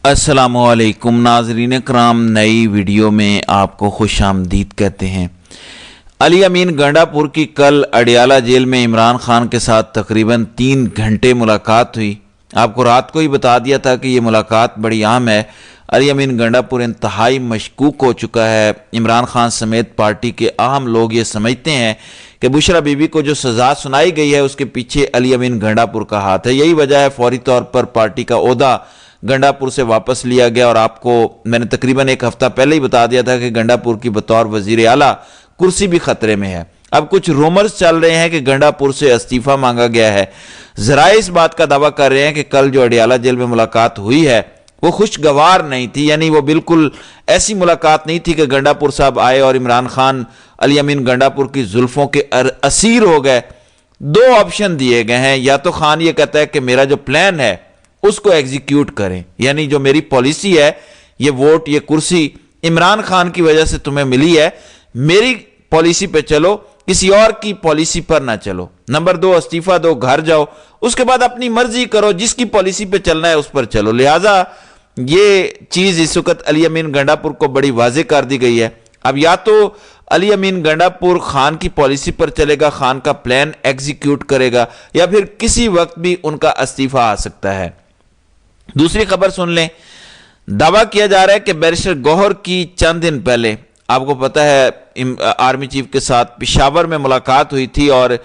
अस्सलामुअलैकुम नाजरीन करام, नई वीडियो में आपको खुश आमदीद कहते हैं। अली अमीन गंडापुर की कल अडियाला जेल में इमरान खान के साथ तकरीबन 3 घंटे मुलाकात हुई। आपको रात को ही बता दिया था कि ये मुलाकात बड़ी अहम है। अली अमीन गंडापुर इंतहाई मशकूक हो चुका है। इमरान खान समेत पार्टी के अहम लोग ये समझते हैं कि बुशरा बीबी को जो सज़ा सुनाई गई है उसके पीछे अली अमीन गंडापुर का हाथ है। यही वजह है फौरी तौर पर पार्टी का ओहदा गंडापुर से वापस लिया गया। और आपको मैंने तकरीबन 1 हफ्ता पहले ही बता दिया था कि गंडापुर की बतौर वजीर आला कुर्सी भी खतरे में है। अब कुछ रूमर्स चल रहे हैं कि गंडापुर से इस्तीफा मांगा गया है। जराए इस बात का दावा कर रहे हैं कि कल जो अडियाला जेल में मुलाकात हुई है वो खुशगवार नहीं थी, यानी वो बिल्कुल ऐसी मुलाकात नहीं थी कि गंडापुर साहब आए और इमरान खान अली अमीन गंडापुर की जुल्फों के असीर हो गए। 2 ऑप्शन दिए गए हैं, या तो खान ये कहता है कि मेरा जो प्लान है उसको एग्जीक्यूट करें, यानी जो मेरी पॉलिसी है, ये वोट, ये कुर्सी इमरान खान की वजह से तुम्हें मिली है, मेरी पॉलिसी पे चलो, किसी और की पॉलिसी पर ना चलो। नंबर 2, इस्तीफा दो, घर जाओ, उसके बाद अपनी मर्जी करो, जिसकी पॉलिसी पे चलना है उस पर चलो। लिहाजा ये चीज इस वक्त अली अमीन गंडापुर को बड़ी वाजे कर दी गई है। अब या तो अली अमीन गंडापुर खान की पॉलिसी पर चलेगा, खान का प्लान एग्जीक्यूट करेगा, या फिर किसी वक्त भी उनका इस्तीफा आ सकता है। दूसरी खबर सुन लें। दावा किया जा रहा है कि बैरिस्टर गौहर की चंद दिन पहले, आपको पता है आर्मी चीफ के साथ पेशावर में मुलाकात हुई थी, और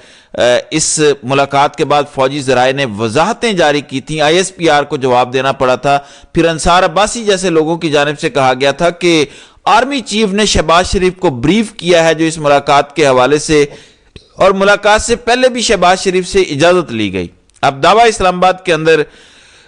इस मुलाकात के बाद फौजी जराए ने वजाहतें जारी की थी। ISPR को जवाब देना पड़ा था। फिर अंसार अब्बासी जैसे लोगों की जानिब से कहा गया था कि आर्मी चीफ ने शहबाज शरीफ को ब्रीफ किया है जो इस मुलाकात के हवाले से, और मुलाकात से पहले भी शहबाज शरीफ से इजाजत ली गई। अब दावा इस्लामाबाद के अंदर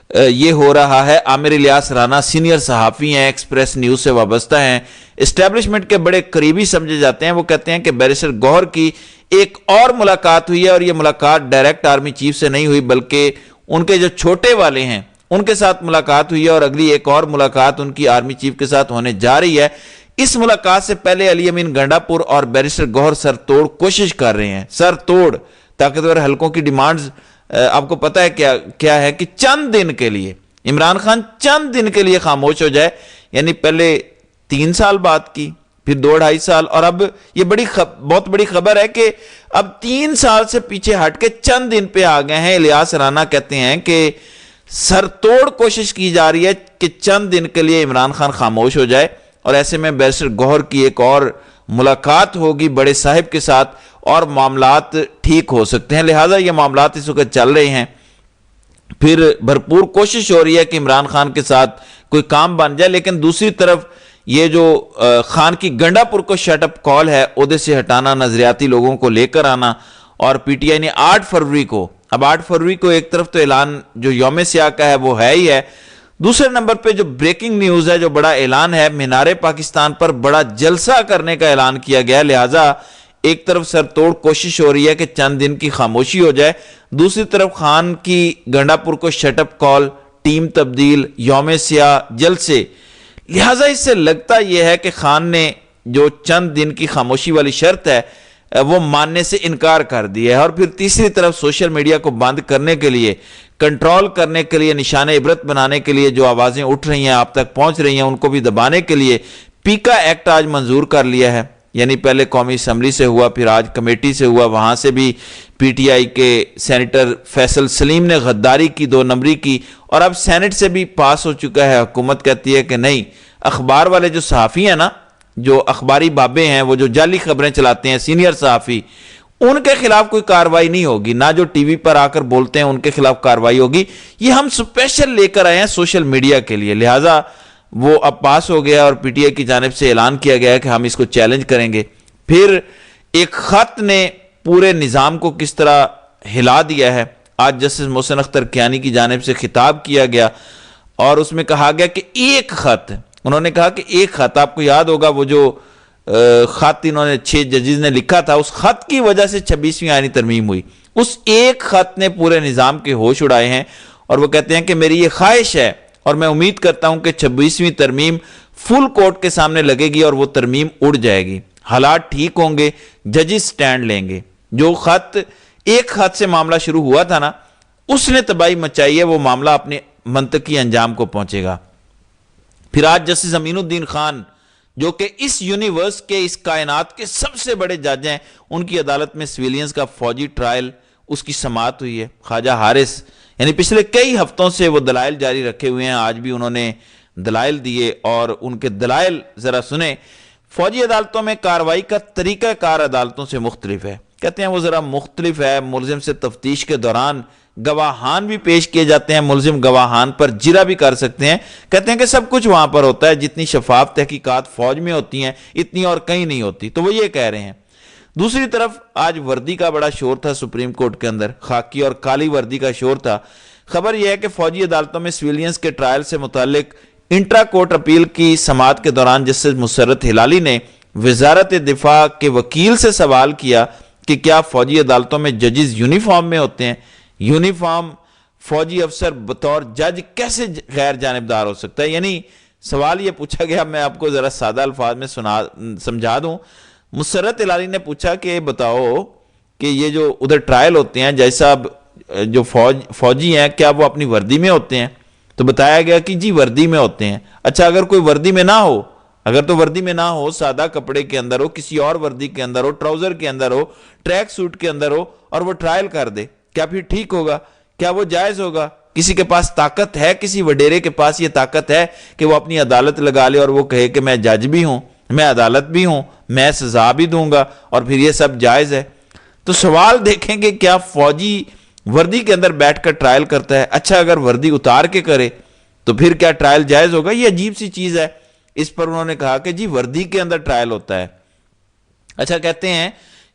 ये हो रहा है। आमिर इलियास राना सीनियर सहाफ़ी हैं, एक्सप्रेस न्यूज से वाबस्ता हैं, एस्टेब्लिशमेंट के बड़े करीबी समझे जाते हैं। वो कहते हैं कि बैरिस्टर गौहर की एक और मुलाकात हुई है, और ये मुलाकात डायरेक्ट आर्मी चीफ से नहीं हुई, बल्कि उनके जो छोटे वाले हैं उनके साथ मुलाकात हुई है, और अगली एक और मुलाकात उनकी आर्मी चीफ के साथ होने जा रही है। इस मुलाकात से पहले अली अमीन गंडापुर और बैरिस्टर गौहर सरतोड़ कोशिश कर रहे हैं, सरतोड़ ताकतवर हलकों की डिमांड्स आपको पता है क्या क्या है कि चंद दिन के लिए इमरान खान चंद दिन के लिए खामोश हो जाए, यानी पहले 3 साल बाद की, फिर 2-2.5 साल, और अब ये बहुत बड़ी खबर है कि अब 3 साल से पीछे हट के चंद दिन पे आ गए हैं। इलियास राना कहते हैं कि सरतोड़ कोशिश की जा रही है कि चंद दिन के लिए इमरान खान खामोश हो जाए, और ऐसे में बैरिस्टर गौहर की एक और मुलाकात होगी बड़े साहिब के साथ, और मामलात ठीक हो सकते हैं। लिहाजा ये मामलात इस वक्त चल रहे हैं। फिर भरपूर कोशिश हो रही है कि इमरान खान के साथ कोई काम बन जाए, लेकिन दूसरी तरफ ये जो खान की गंडापुर को शटअप कॉल है, ओहदे से हटाना, नजरियाती लोगों को लेकर आना, और PTI ने 8 फरवरी को, अब 8 फरवरी को एक तरफ तो ऐलान जो यौम सियाह का है वो है ही है, दूसरे नंबर पे जो ब्रेकिंग न्यूज है, जो बड़ा ऐलान है, मीनारे पाकिस्तान पर बड़ा जलसा करने का ऐलान किया गया है। लिहाजा एक तरफ सरतोड़ कोशिश हो रही है कि चंद दिन की खामोशी हो जाए, दूसरी तरफ खान की गंडापुर को शटअप कॉल, टीम तब्दील, यौम सियाह, जलसे। लिहाजा इससे लगता यह है कि खान ने जो चंद दिन की खामोशी वाली शर्त है वो मानने से इनकार कर दिया है, और फिर तीसरी तरफ सोशल मीडिया को बंद करने के लिए, कंट्रोल करने के लिए, निशान इबरत बनाने के लिए जो आवाजें उठ रही हैं, आप तक पहुंच रही हैं, उनको भी दबाने के लिए पीका एक्ट आज मंजूर कर लिया है। यानी पहले कौमी असम्बली से हुआ, फिर आज कमेटी से हुआ, वहां से भी PTI के सेनेटर फैसल सलीम ने गद्दारी की, 2 नंबरी की, और अब सेनेट से भी पास हो चुका है। हुकूमत कहती है कि नहीं, अखबार वाले जो सहाफ़ी हैं ना, जो अखबारी बाबे हैं, वो जो जाली खबरें चलाते हैं, सीनियर सहाफ़ी, उनके खिलाफ कोई कार्रवाई नहीं होगी, ना जो टीवी पर आकर बोलते हैं उनके खिलाफ कार्रवाई होगी। ये हम स्पेशल लेकर आए हैं सोशल मीडिया के लिए। लिहाजा वो अब पास हो गया, और PTI की जानिब से ऐलान किया गया है कि हम इसको चैलेंज करेंगे। फिर एक खत ने पूरे निज़ाम को किस तरह हिला दिया है। आज जस्टिस मोहसिन अख्तर कियानी की जानिब से खिताब किया गया, और उसमें कहा गया कि एक खत, उन्होंने कहा कि एक खत, आपको याद होगा वो जो खत इन्होंने 6 जजेस ने लिखा था, उस खत की वजह से 26वीं आईनी तरमीम हुई। उस एक खत ने पूरे निज़ाम के होश उड़ाए हैं, और वो कहते हैं कि मेरी ये ख्वाहिश है, और मैं उम्मीद करता हूं कि 26वीं तरमीम फुल कोर्ट के सामने लगेगी और वो तरमीम उड़ जाएगी, हालात ठीक होंगे, जजेस स्टैंड लेंगे। जो एक खत से मामला शुरू हुआ था ना, उसने तबाही मचाई है, वो मामला अपने मंतकी अंजाम को पहुंचेगा। پھر آج جسٹس امین الدین خان جو کہ اس یونیورس کے اس کائنات کے سب سے بڑے جج ہیں، ان کی عدالت میں سویلینز کا فوجی ٹرائل اس کی سماعت ہوئی ہے۔ خواجہ حارث یعنی پچھلے کئی ہفتوں سے وہ دلائل جاری رکھے ہوئے ہیں، آج بھی انہوں نے دلائل دیے اور ان کے دلائل ذرا سنیں۔ فوجی عدالتوں میں کارروائی کا طریقہ کار عدالتوں سے مختلف ہے، کہتے ہیں وہ ذرا مختلف ہے۔ ملزم سے تفتیش کے دوران گواہان بھی پیش کیے جاتے ہیں، ملزم گواہان پر جرا بھی کر سکتے ہیں۔ کہتے ہیں کہ سب کچھ وہاں پر ہوتا ہے، جتنی شفاف تحقیقات فوج میں ہوتی ہیں اتنی اور کہیں نہیں ہوتی، تو وہ یہ کہہ رہے ہیں۔ دوسری طرف آج وردی کا بڑا شور تھا سپریم کورٹ کے اندر، خاکی اور کالی وردی کا شور تھا۔ خبر یہ ہے کہ فوجی عدالتوں میں سویلینز کے ٹرائل سے متعلق انٹرا کورٹ اپیل کی سماعت کے دوران جسٹس مسرت ہلالی نے وزارت دفاع کے وکیل سے سوال کیا کہ کیا فوجی عدالتوں میں ججز یونیفارم میں ہوتے ہیں؟ یونیفارم فوجی افسر بطور جج کیسے غیر جانبدار ہو سکتا ہے؟ یعنی سوال یہ پوچھا گیا، میں آپ کو ذرا سادہ الفاظ میں سمجھا دوں۔ مسرت ہلالی نے پوچھا کہ بتاؤ کہ یہ جو ادھر ٹرائل ہوتے ہیں جج صاحب جو فوجی ہیں کیا وہ اپنی وردی میں ہوتے ہیں؟ تو بتایا گیا کہ جی وردی میں ہوتے ہیں۔ اچھا اگر کوئی وردی میں نہ ہو، اگر تو وردی میں نہ ہو، سادہ کپڑے کے اندر ہو، کسی اور وردی کے اندر ہو، ٹراؤزر کے اندر ہو، ٹریک سوٹ کے اندر ہو اور وہ ٹرائل کر دے، کیا پھر ٹھیک ہوگا؟ کیا وہ جائز ہوگا؟ کسی کے پاس طاقت ہے، کسی وڈیرے کے پاس یہ طاقت ہے کہ وہ اپنی عدالت لگا لے اور وہ کہے کہ میں جج بھی ہوں، میں عدالت بھی ہوں، میں سزا بھی دوں گا اور پھر یہ سب جائز ہے؟ تو سوال دیکھیں کہ کیا فوجی وردی کے اندر بیٹھ کر ٹرائل کرتا ہے؟ اچھا اگر وردی اتار کے کرے تو پھر کیا ٹرائل جائز ہوگا؟ یہ عجیب سی چیز ہے۔ اس پر انہوں نے کہا کہ جی وردی کے اندر ٹرائل ہوتا ہے۔ اچھا کہتے ہیں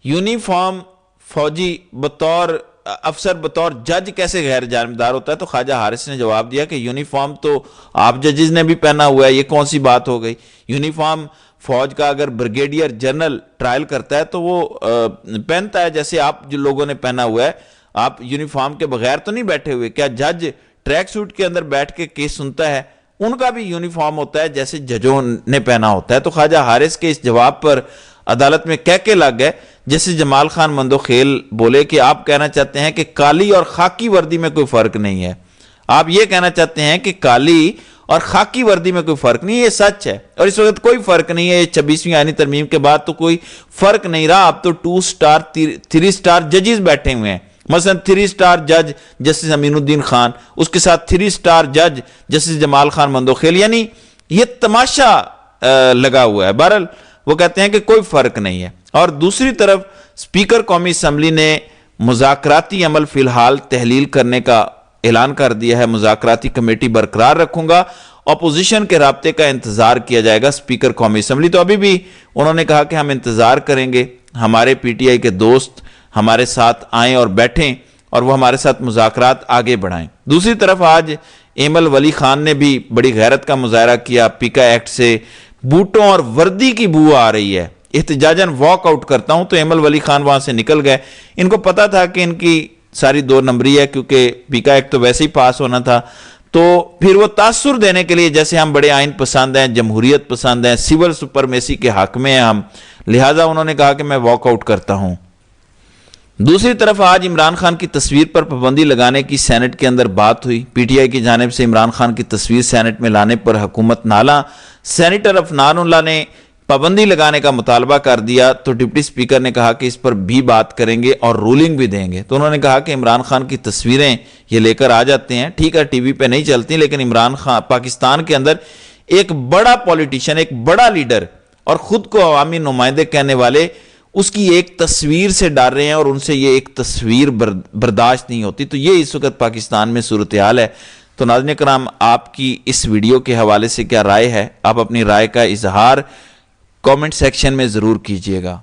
یونیفارم فوجی بطور افسر بطور جج کیسے غیر جانبدار ہوتا ہے؟ تو خواجہ حارث نے جواب دیا کہ یونیفارم تو آپ ججز نے بھی پہنا ہوا ہے، یہ کون سی بات ہو گئی؟ یونیفارم فوج کا اگر بریگیڈیئر جنرل ٹرائل کرتا ہے تو وہ پہنتا ہے، جیسے آپ جو لوگوں نے پہنا ہوا ہے، آپ یونیفارم کے بغیر تو نہیں بیٹھے ہوئے۔ کیا جج ٹریک سوٹ کے اندر بیٹھ کے کیس سنتا ہے؟ ان کا بھی یونیفارم ہوتا ہے جیسے ججوں نے پہنا ہوتا ہے۔ تو خواجہ حارث کے اس جواب پر عدالت میں کہہ کے لگ گئے، جیسے جمال خان مندوخیل بولے کہ آپ کہنا چاہتے ہیں کہ کالی اور خاکی وردی میں کوئی فرق نہیں ہے، آپ یہ کہنا چاہتے ہیں کہ کالی اور خاکی وردی میں کوئی فرق نہیں ہے۔ یہ سچ ہے اور اس وقت کوئی فرق نہیں ہے، 26ویں آئینی ترمیم کے بعد تو کوئی فرق نہیں رہا، اب تو 2 سٹار 3 سٹار ججز بیٹھے ہوئے ہیں۔ مثلا 3 سٹار جج جسٹس امین الدین خان، اس کے ساتھ 3 سٹار جج جسٹس جمال خان مندوخیل، یعنی یہ تماشا لگا ہوا ہے۔ بہرحال وہ کہتے ہیں کہ کوئی فرق نہیں ہے۔ اور دوسری طرف اسپیکر قومی اسمبلی نے مذاکراتی عمل فی الحال تحلیل کرنے کا اعلان کر دیا ہے، مذاکراتی کمیٹی برقرار رکھوں گا، اپوزیشن کے رابطے کا انتظار کیا جائے گا۔ اسپیکر قومی اسمبلی تو ابھی بھی انہوں نے کہا کہ ہم انتظار کریں گے، ہمارے پی ٹی آئی کے دوست ہمارے ساتھ آئیں اور بیٹھیں اور وہ ہمارے ساتھ مذاکرات آگے بڑھائیں۔ دوسری طرف آج ایمل ولی خان نے بھی بڑی غیرت کا مظاہرہ کیا، پیکا ایکٹ سے بوٹوں اور وردی کی بو آ رہی ہے، احتجاجاً واک آؤٹ کرتا ہوں۔ تو ایمل ولی خان وہاں سے نکل گئے، ان کو پتا تھا کہ ان کی ساری 2 نمبری ہے، کیونکہ پیکا ایکٹ تو ویسے ہی پاس ہونا تھا، تو پھر وہ تاثر دینے کے لیے جیسے ہم بڑے آئین پسند ہیں، جمہوریت پسند ہیں، سول سپرمیسی کے حق میں ہیں ہم، لہٰذا انہوں نے کہا کہ میں واک آؤٹ کرتا ہوں۔ دوسری طرف آج عمران خان کی تصویر پر پابندی لگانے کی سینٹ کے اندر بات ہوئی، پی ٹی آئی کی جانب سے عمران خان کی تصویر سینٹ میں لانے پر حکومت نالاں، سینیٹر عفنان اللہ نے پابندی لگانے کا مطالبہ کر دیا، تو ڈپٹی اسپیکر نے کہا کہ اس پر بھی بات کریں گے اور رولنگ بھی دیں گے۔ تو انہوں نے کہا کہ عمران خان کی تصویریں یہ لے کر آ جاتے ہیں، ٹھیک ہے ٹی وی پہ نہیں چلتی، لیکن عمران خان پاکستان کے اندر ایک بڑا پولیٹیشین، ایک بڑا لیڈر اور خود کو عوامی نمائندے کہنے والے اس کی ایک تصویر سے ڈر رہے ہیں اور ان سے یہ ایک تصویر برداشت نہیں ہوتی۔ تو یہ اس وقت پاکستان میں صورتحال ہے۔ تو ناظرین کرام، آپ کی اس ویڈیو کے حوالے سے کیا رائے ہے؟ آپ اپنی رائے کا اظہار کامنٹ سیکشن میں ضرور کیجئے گا۔